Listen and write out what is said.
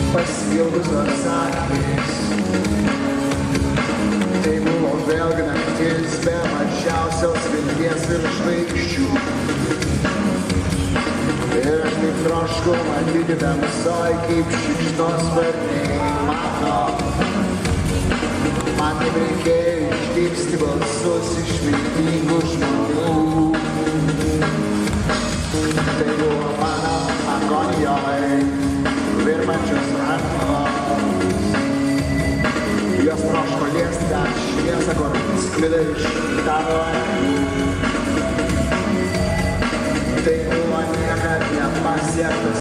Pasilgusios akys. Tai buvo vėlgi naktis be mažiausios vilties virš žvaigždžių. Ir aš taip trošku matyti tamsoj, kaip šikšnosparniai mano. Man taip reikėjo išgirsti balsus iš viltingų žmonių. Tai buvo mano agonijoje virpančios rankos. Jos troško liesti tą šviesą, kur sklido iš tavo akių. Tai buvo niekad nepasiektas